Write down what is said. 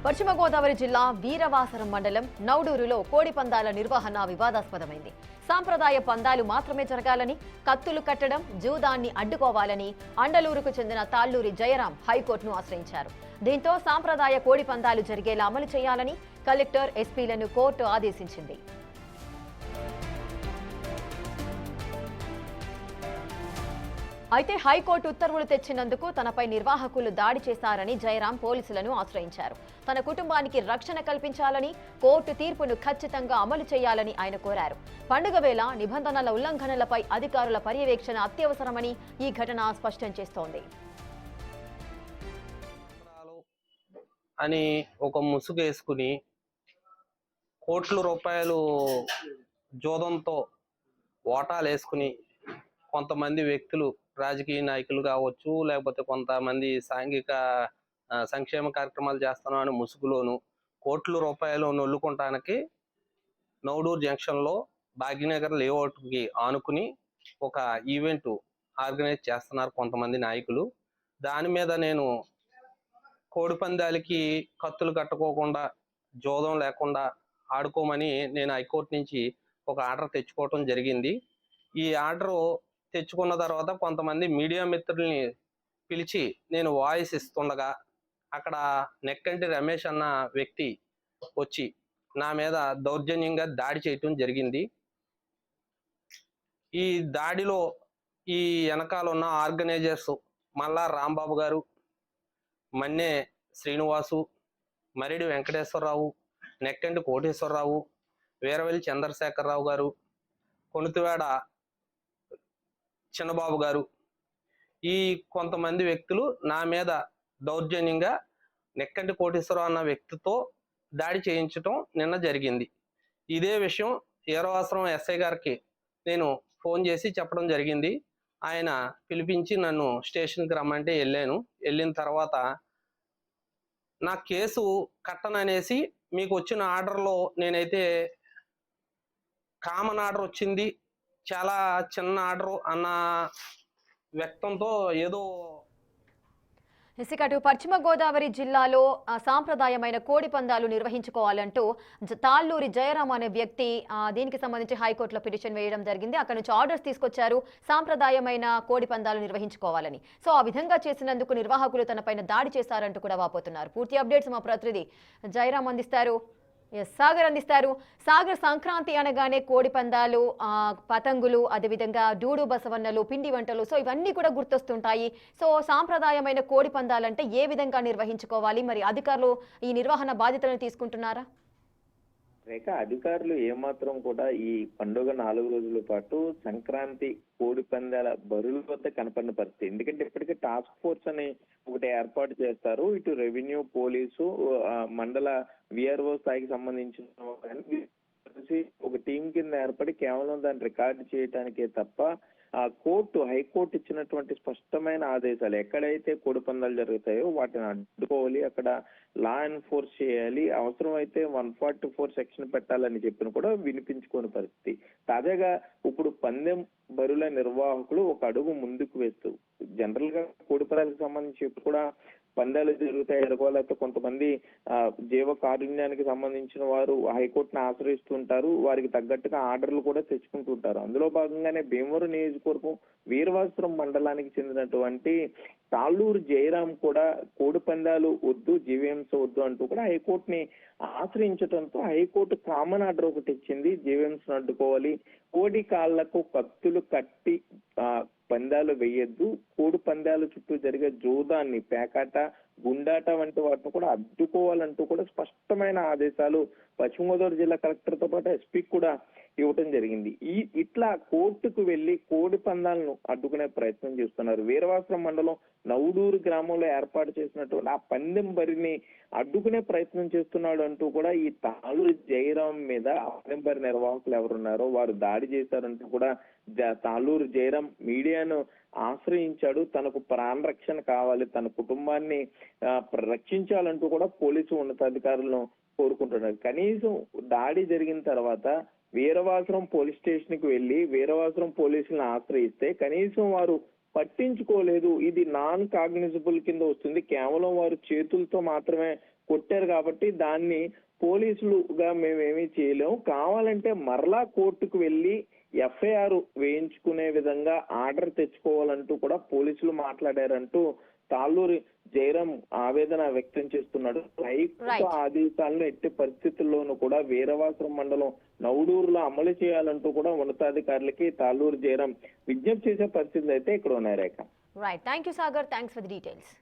పశ్చిమ గోదావరి జిల్లా వీరవాసరం మండలం నౌడూరులో కోడి పందాల నిర్వహణ వివాదాస్పదమైంది. సాంప్రదాయ పందాలు మాత్రమే జరగాలని, కత్తులు కట్టడం, జూదాన్ని అడ్డుకోవాలని అండలూరుకు చెందిన తాళ్లూరి జయరాం హైకోర్టును ఆశ్రయించారు. దీంతో సాంప్రదాయ కోడి పందాలు జరిగేలా అమలు చేయాలని కలెక్టర్, ఎస్పీలను కోర్టు ఆదేశించింది. అయితే హైకోర్టు ఉత్తర్వులు తెచ్చినందుకు తనపై నిర్వాహకులు దాడి చేశారని జయరాం పోలీసులను ఆశ్రయించారు. తన కుటుంబానికి రక్షణ కల్పించాలని, కోర్టు తీర్పును ఖచ్చితంగా అమలు చేయాలని ఆయన కోరారు. పండుగ వేళ నిబంధనల ఉల్లంఘనలపై అధికారుల పర్యవేక్షణ అత్యవసరమని ఈ ఘటన స్పష్టం చేస్తోంది. అని ఒక ముసుగు వేసుకుని కోట్ల రూపాయలు జోదంతో ఓటాలు వేసుకుని కొంతమంది వ్యక్తులు, రాజకీయ నాయకులు కావచ్చు, లేకపోతే కొంతమంది సాంఘిక సంక్షేమ కార్యక్రమాలు చేస్తున్నాం అని ముసుగులోను కోట్ల రూపాయలు నొల్లుకుంటానికి నౌడూరు జంక్షన్లో భాగ్యనగర్ లేఅవుట్కి ఆనుకుని ఒక ఈవెంట్ ఆర్గనైజ్ చేస్తున్నారు కొంతమంది నాయకులు. దాని మీద నేను కోడి పందాలకి కత్తులు కట్టుకోకుండా, జోదం లేకుండా ఆడుకోమని నేను హైకోర్టు నుంచి ఒక ఆర్డర్ తెచ్చుకోవటం జరిగింది. ఈ ఆర్డరు తెచ్చుకున్న తర్వాత కొంతమంది మీడియా మిత్రుల్ని పిలిచి నేను వాయిస్ ఇస్తుండగా అక్కడ నెక్కంటి రమేష్ అన్న వ్యక్తి వచ్చి నా మీద దౌర్జన్యంగా దాడి చేయటం జరిగింది. ఈ దాడిలో ఈ వెనకాల ఉన్న ఆర్గనైజర్స్ మల్లా రాంబాబు గారు, మన్నే శ్రీనివాసు, మరిడి వెంకటేశ్వరరావు, నెక్కంటి కోటేశ్వరరావు, వీరవెల్లి చంద్రశేఖరరావు గారు, కొణితివేడ చిన్నబాబు గారు, ఈ కొంతమంది వ్యక్తులు నా మీద దౌర్జన్యంగా నెక్కంటి కోటేశ్వరరావు అన్న వ్యక్తితో దాడి చేయించటం నిన్న జరిగింది. ఇదే విషయం వీరవాసరం ఎస్ఐ గారికి నేను ఫోన్ చేసి చెప్పడం జరిగింది. ఆయన పిలిపించి నన్ను స్టేషన్కి రమ్మంటే వెళ్ళాను. వెళ్ళిన తర్వాత నా కేసు కట్టననేసి మీకు వచ్చిన ఆర్డర్లో నేనైతే కామన్ ఆర్డర్ వచ్చింది, చాలా చిన్న ఆర్డర్ అన్న వ్యక్తంతో ఏదో. ఇసుకటు పశ్చిమ గోదావరి జిల్లాలో సాంప్రదాయమైన కోడి పందాలు నిర్వహించుకోవాలంటూ తాళ్లూరి జయరాం అనే వ్యక్తి దీనికి సంబంధించి హైకోర్టులో పిటిషన్ వేయడం జరిగింది. అక్కడ నుంచి ఆర్డర్స్ తీసుకొచ్చారు సాంప్రదాయమైన కోడి పందాలు నిర్వహించుకోవాలని. సో ఆ విధంగా చేసినందుకు నిర్వాహకులు తనపైన దాడి చేశారంటూ కూడా వాపోతున్నారు. పూర్తి అప్డేట్స్ మా ప్రతినిధి జయరాం అందిస్తారు. సాగర్ అందిస్తారు. సాగర్, సంక్రాంతి అనగానే కోడి పందాలు, పతంగులు, అదేవిధంగా డూడు బసవన్నలు, పిండి వంటలు, సో ఇవన్నీ కూడా గుర్తొస్తుంటాయి. సో సాంప్రదాయమైన కోడి పందాలంటే ఏ విధంగా నిర్వహించుకోవాలి? మరి అధికారులు ఈ నిర్వహణ బాధ్యతలను తీసుకుంటున్నారా? రేఖ, అధికారులు ఏమాత్రం కూడా ఈ పండుగ 4 రోజుల పాటు సంక్రాంతి కోడి పందాల బరుల వద్ద కనపడిన పరిస్థితి. ఎందుకంటే ఇప్పటికే టాస్క్ ఫోర్స్ అని ఒకటి ఏర్పాటు చేస్తారు. ఇటు రెవెన్యూ, పోలీసు, మండల విఆర్ఓ స్థాయికి సంబంధించిన ఒక టీం కింద ఏర్పడి కేవలం దాన్ని రికార్డు చేయడానికే తప్ప హైకోర్టు ఇచ్చినటువంటి స్పష్టమైన ఆదేశాలు, ఎక్కడైతే కోడి పందాలు జరుగుతాయో వాటిని అడ్డుకోవాలి, అక్కడ లా ఎన్ఫోర్స్ చేయాలి, అవసరమైతే 144 సెక్షన్ పెట్టాలని చెప్పిన కూడా వినిపించుకోని పరిస్థితి. తాజాగా ఇప్పుడు పందెం బరుల నిర్వాహకులు ఒక అడుగు ముందుకు వేస్తూ, జనరల్ గా కోడి పందాలకు సంబంధించి కూడా పందాలు జరుగుతాయి లేకపోతే కొంతమంది జీవ కారుణ్యానికి సంబంధించిన వారు హైకోర్టును ఆశ్రయిస్తుంటారు, వారికి తగ్గట్టుగా ఆర్డర్లు కూడా తెచ్చుకుంటుంటారు. అందులో భాగంగానే భీమవరం నియోజకవర్గం వీరవాసరం మండలానికి చెందినటువంటి తాళ్లూరు జయరాం కూడా కోడి పందాలు వద్దు, జీవహింస వద్దు అంటూ కూడా హైకోర్టుని ఆశ్రయించడంతో హైకోర్టు కామన్ ఆర్డర్ ఒకటి ఇచ్చింది. జీవహింసను అడ్డుకోవాలి, కోడి కాళ్లకు కత్తులు కట్టి పందాలు వేయొద్దు, కోడి పందాల చుట్టూ జరిగే జోదాన్ని, పేకాట, గుండాట వంటి వాటిని కూడా అడ్డుకోవాలంటూ కూడా స్పష్టమైన ఆదేశాలు పశ్చిమ గోదావరి జిల్లా కలెక్టర్ తో పాటు ఎస్పీకి కూడా ఇవ్వటం జరిగింది. ఇట్లా కోర్టుకు వెళ్లి కోడి పందాలను అడ్డుకునే ప్రయత్నం చేస్తున్నారు. వీరవాసరం మండలం నౌడూరు గ్రామంలో ఏర్పాటు చేసినటువంటి ఆ పందెం బరిని అడ్డుకునే ప్రయత్నం చేస్తున్నాడు అంటూ కూడా ఈ తాళ్లూరి జయరాం మీద పందెం బరి నిర్వాహకులు ఎవరున్నారో వారు దాడి చేశారంటూ కూడా తాళ్లూరు జయరాం మీడియాను ఆశ్రయించాడు. తనకు ప్రాణ రక్షణ కావాలి, తన కుటుంబాన్ని రక్షించాలంటూ కూడా పోలీసు ఉన్నతాధికారులను కోరుకుంటున్నారు. కనీసం దాడి జరిగిన తర్వాత వీరవాసరం పోలీస్ స్టేషన్ కి వెళ్లి వీరవాసరం పోలీసులను ఆశ్రయిస్తే కనీసం వారు పట్టించుకోలేదు. ఇది నాన్ కాగ్నిజబుల్ కింద వస్తుంది. కేవలం వారు చేతులతో మాత్రమే కొట్టారు కాబట్టి దాన్ని పోలీసులుగా మేమేమీ చేయలేము. కావాలంటే మరలా కోర్టుకు వెళ్ళి ఎఫ్ఐఆర్ వేయించుకునే విధంగా ఆర్డర్ తెచ్చుకోవాలంటూ కూడా పోలీసులు మాట్లాడారంటూ తాళ్ళూరి జయరాం ఆవేదన వ్యక్తం చేస్తున్నాడు. హైకోర్టు ఆదేశాలను ఎట్టి పరిస్థితుల్లోనూ కూడా వీరవాసరం మండలం నవడూరులో అమలు చేయాలంటూ కూడా ఉన్నతాధికారులకి తాళ్ళూరి జయరాం విజ్ఞప్తి చేసే పరిస్థితులు అయితే ఇక్కడ ఉన్నాయి Rekha. Right, thank you Sagar, thanks for the details.